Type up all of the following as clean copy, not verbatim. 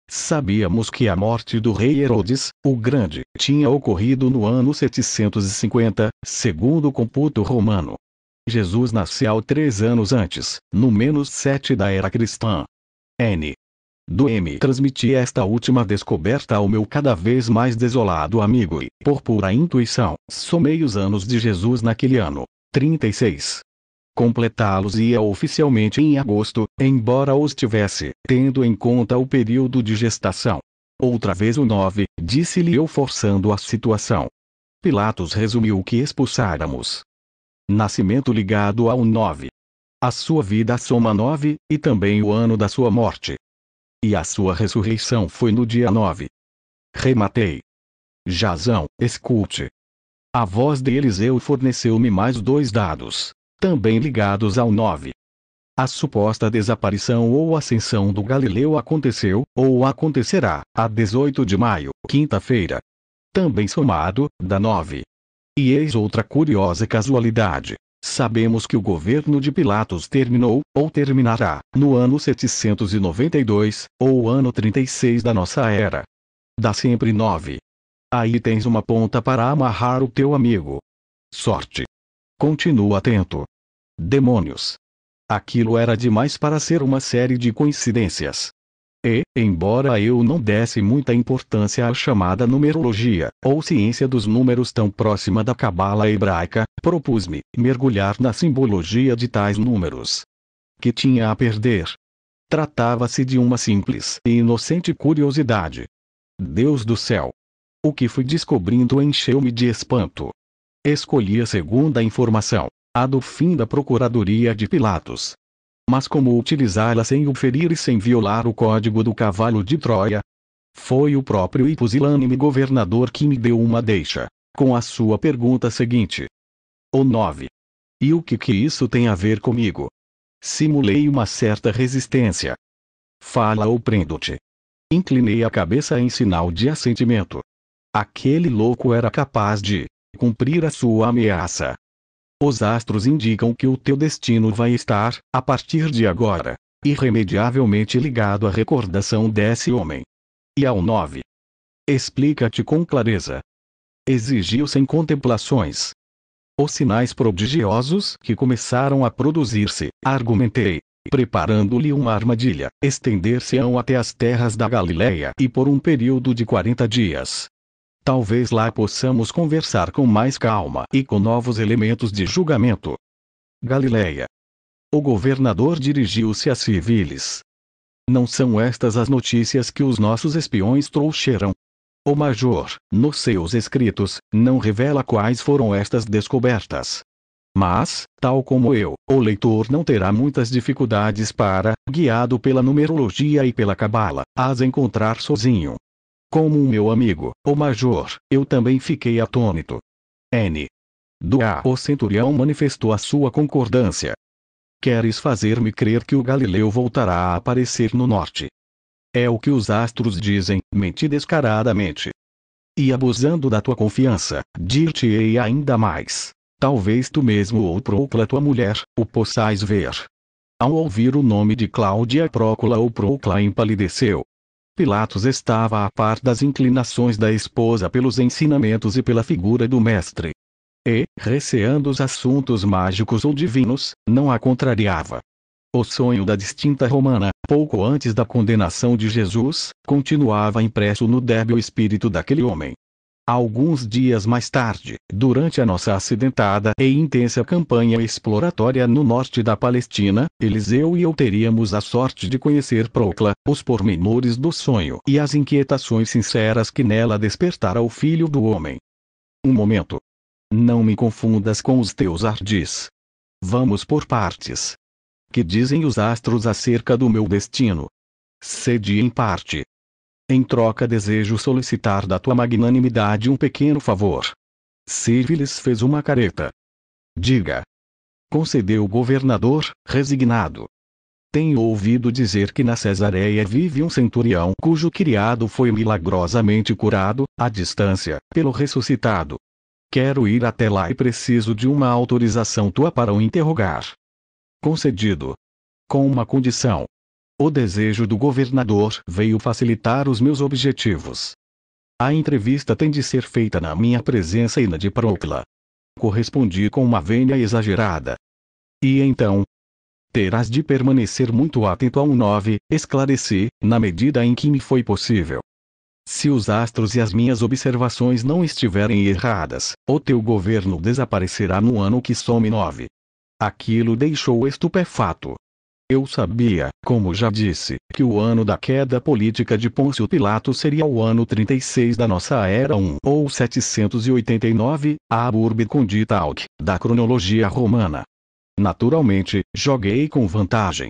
Sabíamos que a morte do rei Herodes, o Grande, tinha ocorrido no ano 750, segundo o computo romano. Jesus nasceu 3 anos antes, no -7 da era cristã. N. Do M. Transmiti esta última descoberta ao meu cada vez mais desolado amigo e, por pura intuição, somei os anos de Jesus naquele ano. 36. Completá-los ia oficialmente em agosto, embora os tivesse, tendo em conta o período de gestação. Outra vez o 9, disse-lhe eu forçando a situação. Pilatos resumiu que expulsáramos. Nascimento ligado ao 9. A sua vida soma 9, e também o ano da sua morte. E a sua ressurreição foi no dia 9. Rematei. Jazão, escute. A voz de Eliseu forneceu-me mais 2 dados, também ligados ao 9. A suposta desaparição ou ascensão do Galileu aconteceu, ou acontecerá, a 18 de maio, quinta-feira. Também somado, da 9. E eis outra curiosa casualidade. Sabemos que o governo de Pilatos terminou, ou terminará, no ano 792, ou ano 36 da nossa era. Dá sempre 9. Aí tens uma ponta para amarrar o teu amigo. Sorte. Continua atento. Demônios. Aquilo era demais para ser uma série de coincidências. E, embora eu não desse muita importância à chamada numerologia, ou ciência dos números tão próxima da cabala hebraica, propus-me mergulhar na simbologia de tais números. Que tinha a perder? Tratava-se de uma simples e inocente curiosidade. Deus do céu! O que fui descobrindo encheu-me de espanto. Escolhi a segunda informação, a do fim da procuradoria de Pilatos. Mas como utilizá-la sem o ferir e sem violar o código do cavalo de Troia? Foi o próprio e pusilânime governador que me deu uma deixa, com a sua pergunta seguinte. O 9. E o que isso tem a ver comigo? Simulei uma certa resistência. Fala ou prendo-te. Inclinei a cabeça em sinal de assentimento. Aquele louco era capaz de cumprir a sua ameaça. Os astros indicam que o teu destino vai estar, a partir de agora, irremediavelmente ligado à recordação desse homem. E ao 9. Explica-te com clareza. Exigiu sem contemplações. Os sinais prodigiosos que começaram a produzir-se, argumentei, preparando-lhe uma armadilha, estender-se-ão até as terras da Galileia e por um período de 40 dias. Talvez lá possamos conversar com mais calma e com novos elementos de julgamento. Galileia. O governador dirigiu-se a civis. Não são estas as notícias que os nossos espiões trouxeram. O major, nos seus escritos, não revela quais foram estas descobertas. Mas, tal como eu, o leitor não terá muitas dificuldades para, guiado pela numerologia e pela cabala, as encontrar sozinho. Como o meu amigo, o major, eu também fiquei atônito. N. Do A. O centurião manifestou a sua concordância. Queres fazer-me crer que o Galileu voltará a aparecer no norte? É o que os astros dizem, menti descaradamente. E abusando da tua confiança, dir-te-ei ainda mais. Talvez tu mesmo ou Procla tua mulher, o possais ver. Ao ouvir o nome de Cláudia Procla ou Procla empalideceu. Pilatos estava a par das inclinações da esposa pelos ensinamentos e pela figura do mestre. E, receando os assuntos mágicos ou divinos, não a contrariava. O sonho da distinta romana, pouco antes da condenação de Jesus, continuava impresso no débil espírito daquele homem. Alguns dias mais tarde, durante a nossa acidentada e intensa campanha exploratória no norte da Palestina, Eliseu e eu teríamos a sorte de conhecer Procla, os pormenores do sonho e as inquietações sinceras que nela despertara o Filho do Homem. Um momento. Não me confundas com os teus ardis. Vamos por partes. Que dizem os astros acerca do meu destino? Cede em parte. Em troca desejo solicitar da tua magnanimidade um pequeno favor. Civilis fez uma careta. Diga. Concedeu o governador, resignado. Tenho ouvido dizer que na Cesareia vive um centurião cujo criado foi milagrosamente curado, à distância, pelo ressuscitado. Quero ir até lá e preciso de uma autorização tua para o interrogar. Concedido. Com uma condição. O desejo do governador veio facilitar os meus objetivos. A entrevista tem de ser feita na minha presença e na de Procla. Correspondi com uma vênia exagerada. E então? Terás de permanecer muito atento ao 9, esclareci, na medida em que me foi possível. Se os astros e as minhas observações não estiverem erradas, o teu governo desaparecerá no ano que some 9. Aquilo deixou-o estupefato. Eu sabia, como já disse, que o ano da queda política de Pôncio Pilatos seria o ano 36 da nossa era 1 ou 789, ab urbe condita hac, da cronologia romana. Naturalmente, joguei com vantagem.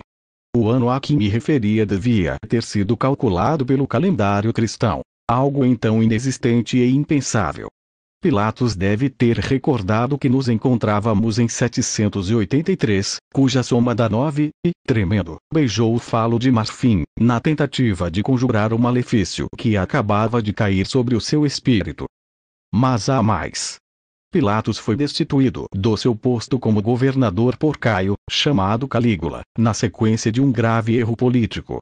O ano a que me referia devia ter sido calculado pelo calendário cristão, algo então inexistente e impensável. Pilatos deve ter recordado que nos encontrávamos em 783, cuja soma dá 9, e, tremendo, beijou o falo de marfim, na tentativa de conjurar o malefício que acabava de cair sobre o seu espírito. Mas há mais. Pilatos foi destituído do seu posto como governador por Caio, chamado Calígula, na sequência de um grave erro político.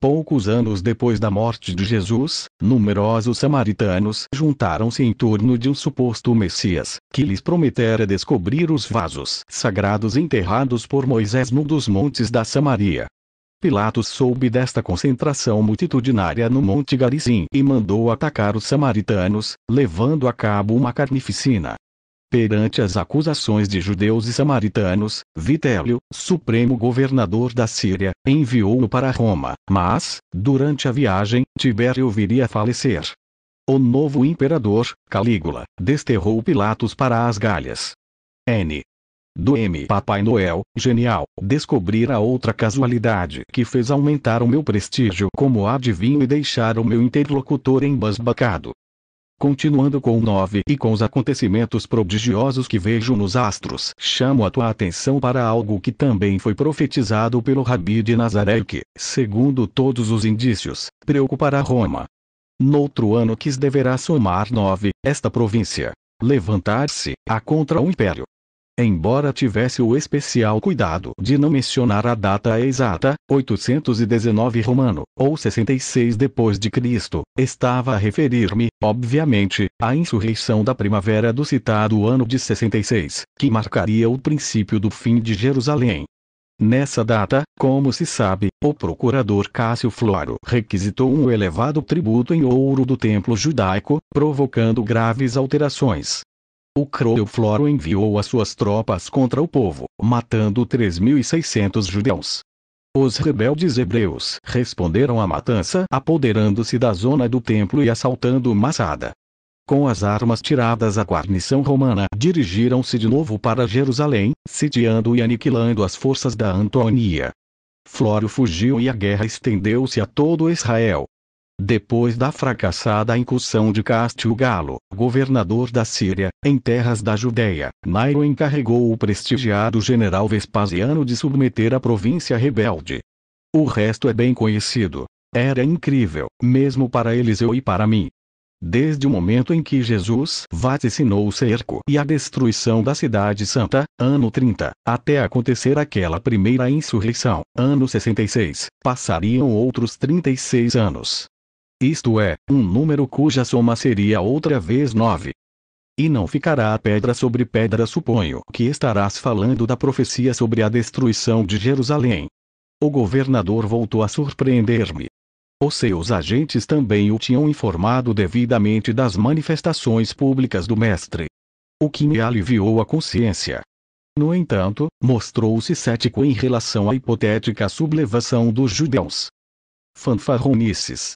Poucos anos depois da morte de Jesus, numerosos samaritanos juntaram-se em torno de um suposto Messias, que lhes prometera descobrir os vasos sagrados enterrados por Moisés num dos montes da Samaria. Pilatos soube desta concentração multitudinária no Monte Garizim e mandou atacar os samaritanos, levando a cabo uma carnificina. Perante as acusações de judeus e samaritanos, Vitélio, supremo governador da Síria, enviou-o para Roma, mas, durante a viagem, Tibério viria a falecer. O novo imperador, Calígula, desterrou Pilatos para as Galhas. N. Do M. Papai Noel, genial, descobrira outra casualidade que fez aumentar o meu prestígio como adivinho e deixar o meu interlocutor embasbacado. Continuando com o 9 e com os acontecimentos prodigiosos que vejo nos astros, chamo a tua atenção para algo que também foi profetizado pelo Rabi de Nazaré e que, segundo todos os indícios, preocupará Roma. Noutro ano que deverá somar 9, esta província levantar-se-á contra o império. Embora tivesse o especial cuidado de não mencionar a data exata, 819 romano, ou 66 depois de Cristo, estava a referir-me, obviamente, à insurreição da primavera do citado ano de 66, que marcaria o princípio do fim de Jerusalém. Nessa data, como se sabe, o procurador Cássio Floro requisitou um elevado tributo em ouro do templo judaico, provocando graves alterações. O cruel Floro enviou as suas tropas contra o povo, matando 3.600 judeus. Os rebeldes hebreus responderam à matança apoderando-se da zona do templo e assaltando Massada. Com as armas tiradas, a guarnição romana dirigiram-se de novo para Jerusalém, sitiando e aniquilando as forças da Antônia. Floro fugiu e a guerra estendeu-se a todo Israel. Depois da fracassada incursão de Cástio Galo, governador da Síria, em terras da Judéia, Nairo encarregou o prestigiado general Vespasiano de submeter a província rebelde. O resto é bem conhecido. Era incrível, mesmo para Eliseu e para mim. Desde o momento em que Jesus vaticinou o cerco e a destruição da cidade santa, ano 30, até acontecer aquela primeira insurreição, ano 66, passariam outros 36 anos. Isto é, um número cuja soma seria outra vez 9. E não ficará pedra sobre pedra. Suponho que estarás falando da profecia sobre a destruição de Jerusalém. O governador voltou a surpreender-me. Os seus agentes também o tinham informado devidamente das manifestações públicas do mestre. O que me aliviou a consciência. No entanto, mostrou-se cético em relação à hipotética sublevação dos judeus. Fanfarronices.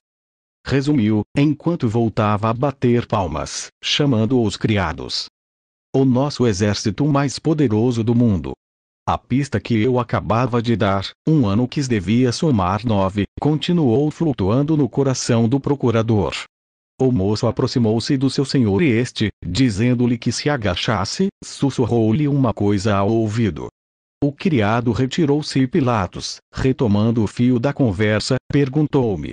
Resumiu, enquanto voltava a bater palmas, chamando os criados. O nosso exército mais poderoso do mundo. A pista que eu acabava de dar, um ano que devia somar 9, continuou flutuando no coração do procurador. O moço aproximou-se do seu senhor e este, dizendo-lhe que se agachasse, sussurrou-lhe uma coisa ao ouvido. O criado retirou-se e Pilatos, retomando o fio da conversa, perguntou-me: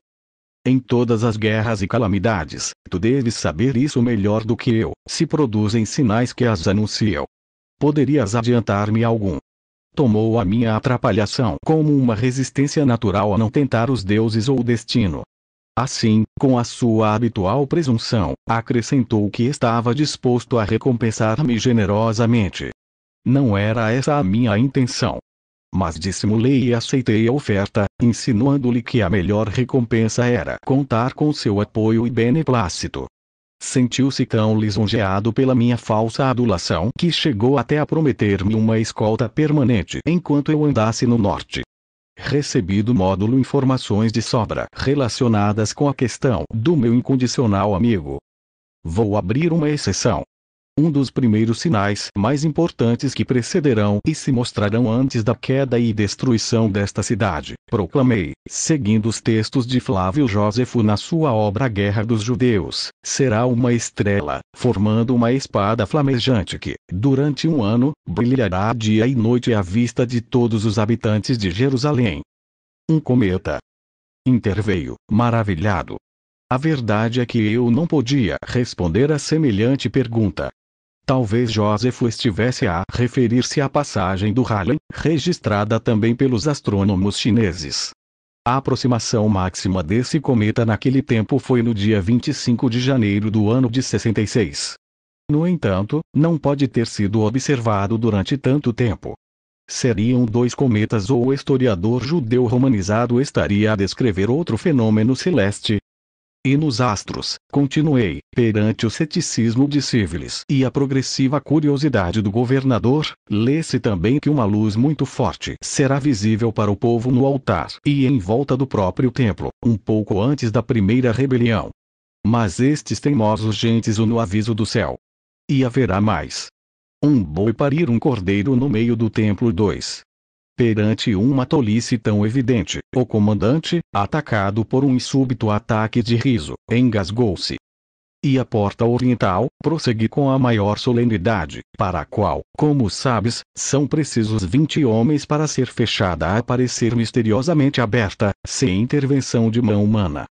em todas as guerras e calamidades, tu deves saber isso melhor do que eu, se produzem sinais que as anunciam. Poderias adiantar-me algum? tomou a minha atrapalhação como uma resistência natural a não tentar os deuses ou o destino. Assim, com a sua habitual presunção, acrescentou que estava disposto a recompensar-me generosamente. Não era essa a minha intenção. Mas dissimulei e aceitei a oferta, insinuando-lhe que a melhor recompensa era contar com seu apoio e beneplácito. Sentiu-se tão lisonjeado pela minha falsa adulação que chegou até a prometer-me uma escolta permanente enquanto eu andasse no norte. Recebi do módulo informações de sobra relacionadas com a questão do meu incondicional amigo. Vou abrir uma exceção. Um dos primeiros sinais mais importantes que precederão e se mostrarão antes da queda e destruição desta cidade, proclamei, seguindo os textos de Flávio Jósefo na sua obra A Guerra dos Judeus, será uma estrela, formando uma espada flamejante que, durante um ano, brilhará dia e noite à vista de todos os habitantes de Jerusalém. Um cometa. Interveio, maravilhado. A verdade é que eu não podia responder a semelhante pergunta. Talvez Jósefo estivesse a referir-se à passagem do Halley, registrada também pelos astrônomos chineses. A aproximação máxima desse cometa naquele tempo foi no dia 25 de janeiro do ano de 66. No entanto, não pode ter sido observado durante tanto tempo. Seriam dois cometas ou o historiador judeu romanizado estaria a descrever outro fenômeno celeste? E nos astros, continuei, perante o ceticismo de Civilis e a progressiva curiosidade do governador, lê-se também que uma luz muito forte será visível para o povo no altar e em volta do próprio templo, um pouco antes da primeira rebelião. Mas estes teimosos gentes o no aviso do céu. E haverá mais. Um boi parir um cordeiro no meio do templo 2. Perante uma tolice tão evidente, o comandante, atacado por um súbito ataque de riso, engasgou-se. E a porta oriental, prossegui com a maior solenidade, para a qual, como sabes, são precisos 20 homens para ser fechada a aparecer misteriosamente aberta, sem intervenção de mão humana.